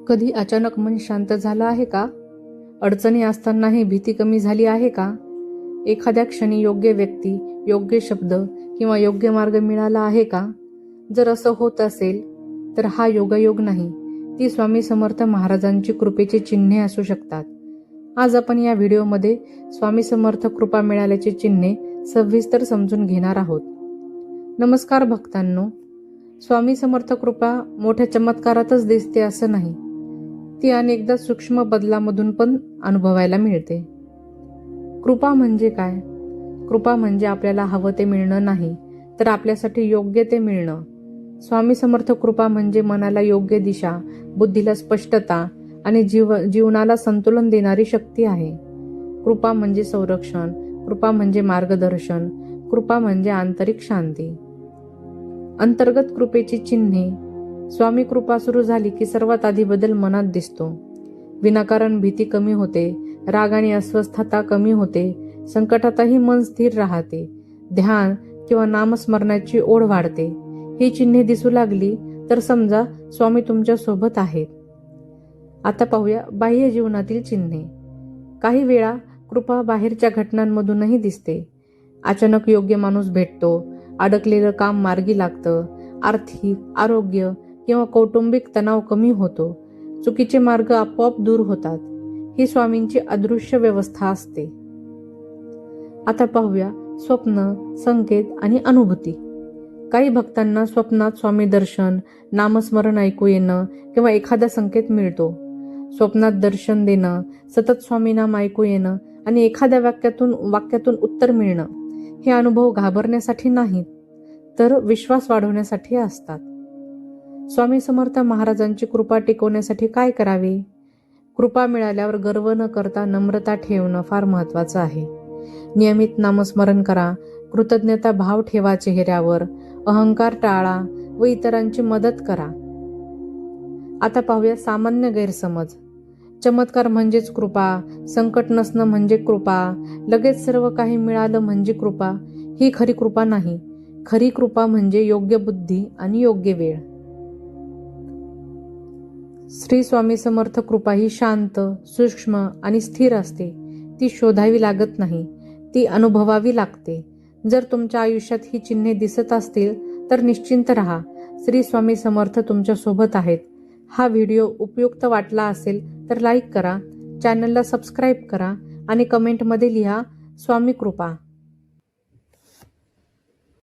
कधी अचानक मन शांत झालं आहे का? अडचणी असतानाही भीती कमी झाली आहे का? एखाद्या क्षणी योग्य व्यक्ती, योग्य शब्द किंवा योग्य मार्ग मिळाला आहे का? जर असं होत असेल तर हा योगायोग नाही, ती स्वामी समर्थ महाराजांची कृपेची चिन्हे असू शकतात. आज आपण या व्हिडिओमध्ये स्वामी समर्थ कृपा मिळाल्याची चिन्हे सविस्तर समजून घेणार आहोत. नमस्कार भक्तांनो, स्वामी समर्थ कृपा मोठ्या चमत्कारातच दिसते असं नाही, ती अनेकदा सूक्ष्म बदलामधून पण अनुभवायला मिळते. कृपा म्हणजे काय? कृपा म्हणजे आपल्याला हवं ते मिळणं नाही, तर आपल्यासाठी योग्य ते मिळणं. स्वामी समर्थ कृपा म्हणजे मनाला योग्य दिशा, बुद्धीला स्पष्टता आणि जीवनाला संतुलन देणारी शक्ती आहे. कृपा म्हणजे संरक्षण, कृपा म्हणजे मार्गदर्शन, कृपा म्हणजे आंतरिक शांती. अंतर्गत कृपेची चिन्हे. स्वामी कृपा सुरू झाली की सर्वात आधी बदल मनात दिसतो. विनाकारण भीती कमी होते, राग आणि अस्वस्थता कमी होते, संकटातही मन स्थिर राहते, ध्यान किंवा नामस्मरणाची ओढ वाढते. ही चिन्हे दिसू लागली तर समजा स्वामी तुमच्या सोबत आहेत. आता पाहूया बाह्य जीवनातील चिन्हे. काही वेळा कृपा बाहेरच्या घटनांमधूनही दिसते. अचानक योग्य माणूस भेटतो, अडकलेलं काम मार्गी लागतं, आर्थिक, आरोग्य किंवा कौटुंबिक तणाव कमी होतो, चुकीचे मार्ग आपोआप दूर होतात. ही स्वामींची अदृश्य व्यवस्था असते. आता पाहूया स्वप्न, संकेत आणि अनुभूती. काही भक्तांना स्वप्नात स्वामी दर्शन, नामस्मरण ऐकू येणं किंवा एखादा संकेत मिळतो. स्वप्नात दर्शन देणं, सतत स्वामी नाम ऐकू येणं आणि एखाद्या वाक्यातून उत्तर मिळणं, हे अनुभव घाबरण्यासाठी नाहीत, तर विश्वास वाढवण्यासाठी असतात. स्वामी समर्थ महाराजांची कृपा टिकवण्यासाठी काय करावे? कृपा मिळाल्यावर गर्व न करता नम्रता ठेवणं फार महत्वाचं आहे. नियमित नामस्मरण करा, कृतज्ञता भाव ठेवा चेहऱ्यावर, अहंकार टाळा व इतरांची मदत करा. आता पाहूया सामान्य गैरसमज. चमत्कार म्हणजेच कृपा, संकट नसणं म्हणजे कृपा, लगेच सर्व काही मिळालं म्हणजे कृपा. ही खरी कृपा नाही. खरी कृपा म्हणजे योग्य बुद्धी आणि योग्य वेळ. श्री स्वामी समर्थ कृपा ही शांत, सूक्ष्म आणि स्थिर असते. ती शोधावी लागत नाही, ती अनुभवावी लागते. जर तुमच्या आयुष्यात ही चिन्हे दिसत असतील तर निश्चिंत राहा, श्री स्वामी समर्थ तुमच्या सोबत आहेत. हा व्हिडिओ उपयुक्त वाटला असेल तर लाईक करा, चॅनलला सबस्क्राईब करा आणि कमेंटमध्ये लिहा स्वामी कृपा.